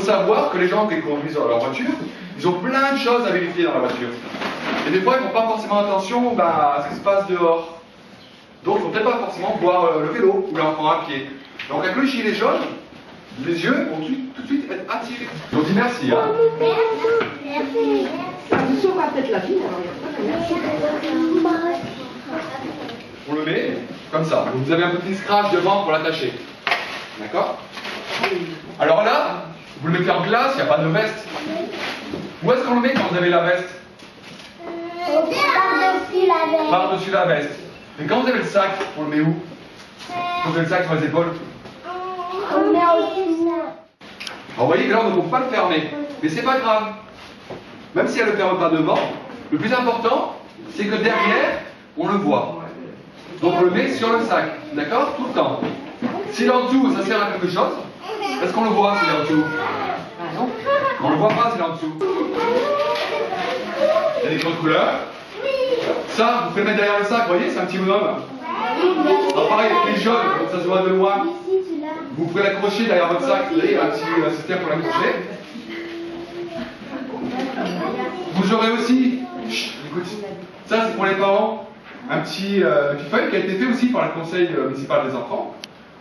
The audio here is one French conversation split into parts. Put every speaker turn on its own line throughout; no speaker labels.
savoir que les gens qui conduisent leur voiture, ils ont plein de choses à vérifier dans la voiture. Et des fois, ils ne font pas forcément attention à ce qui se passe dehors. Donc, ils ne vont peut-être pas forcément voir le vélo ou l'enfant à pied. Donc, avec le gilet jaune, les yeux vont tout de suite être attirés. On dit merci. Hein.
Merci. Ça vous sauvera peut-être la vie, alors il n'y a pas de merci.
On le met comme ça. Vous avez un petit scratch devant pour l'attacher. D'accord? Alors là, vous le mettez en classe, il n'y a pas de veste. Où est-ce qu'on le met quand vous avez la veste?
Par-dessus la veste.
Par-dessus la veste. Et quand vous avez le sac, on le met où? Quand vous avez le sac sur les épaules?
On le met au-dessus.
Alors vous voyez que là, on ne peut pas le fermer. Mais c'est pas grave. Même si elle ne le ferme pas devant, le plus important, c'est que derrière, on le voit. Donc on le met sur le sac. D'accord? Tout le temps. S'il est en dessous, ça sert à quelque chose. Est-ce qu'on le voit s'il est en dessous? On ne le voit pas s'il est en dessous. Il y a des codes couleurs. Ça, vous pouvez le mettre derrière le sac, vous voyez, c'est un petit bonhomme. Alors pareil, avec les jaunes, donc ça se voit de loin. Vous pouvez l'accrocher derrière votre sac, vous voyez, il y a un petit système pour l'accrocher. Vous aurez aussi, écoute, ça c'est pour les parents, un petit feuille qui a été fait aussi par le conseil municipal des enfants.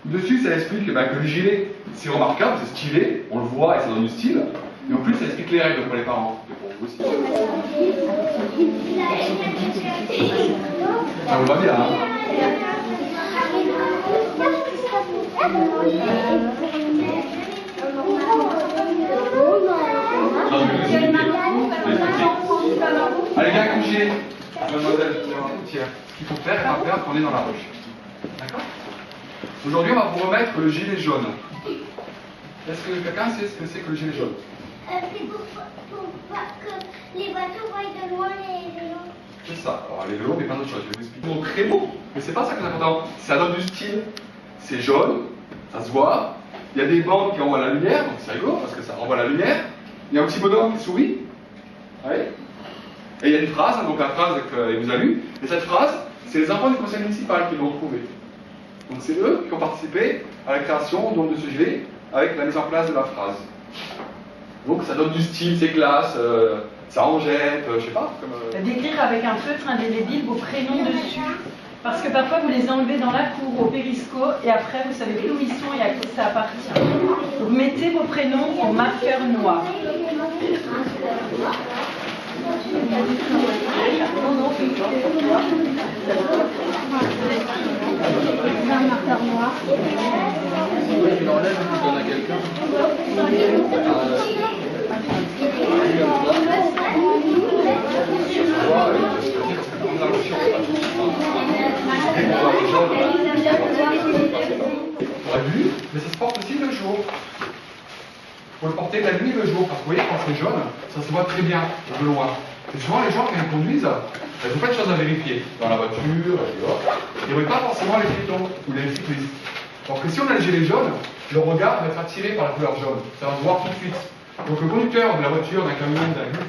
Dessus, ça explique que le gilet, c'est remarquable, c'est stylé, on le voit et ça donne du style. Et en plus, ça explique les règles pour les parents. Et pour vous aussi. Ça vous va bien, hein? Allez, viens coucher, mademoiselle. Tiens, ce qu'il faut faire et pas faire quand on est dans la roche. D'accord? Aujourd'hui, on va vous remettre le gilet jaune. Est-ce que quelqu'un sait ce que c'est que le gilet jaune?
C'est pour pas que les voitures voient de loin les vélos.
C'est ça. Alors, les vélos, mais pas d'autre chose. Je vais vous expliquer. Ils sont très beaux, mais c'est pas ça qui est important. Ça donne du style. C'est jaune, ça se voit. Il y a des bandes qui envoient la lumière, donc c'est rigolo parce que ça envoie la lumière. Il y a un petit bonhomme qui sourit. Oui. Et il y a une phrase, donc la phrase qu'il vous a lue. Et cette phrase, c'est les enfants du conseil municipal qui l'ont trouvée. Donc c'est eux qui ont participé à la création donc, de ce gilet avec la mise en place de la phrase. Donc ça donne du style, c'est classe, ça en jette, je sais pas.
D'écrire avec un feutre indélébile vos prénoms dessus. Parce que parfois vous les enlevez dans la cour, au périsco, et après vous savez plus où ils sont et à qui ça appartient. Donc mettez vos prénoms au marqueur noir.
Un marqueur noir.
Tu l'enlèves et tu donnes à quelqu'un. Mais ça se porte aussi le jour. Il faut le porter la nuit et le jour, parce que vous voyez, quand c'est jaune, ça se voit très bien de loin. Et souvent, les gens, quand ils conduisent, ils ont plein de choses à vérifier. Dans la voiture, ils ne voient pas forcément les piétons ou les cyclistes. Alors que si on a le gilet jaune, le regard va être attiré par la couleur jaune. Ça va se voir tout de suite. Donc le conducteur de la voiture, d'un camion, d'un bus,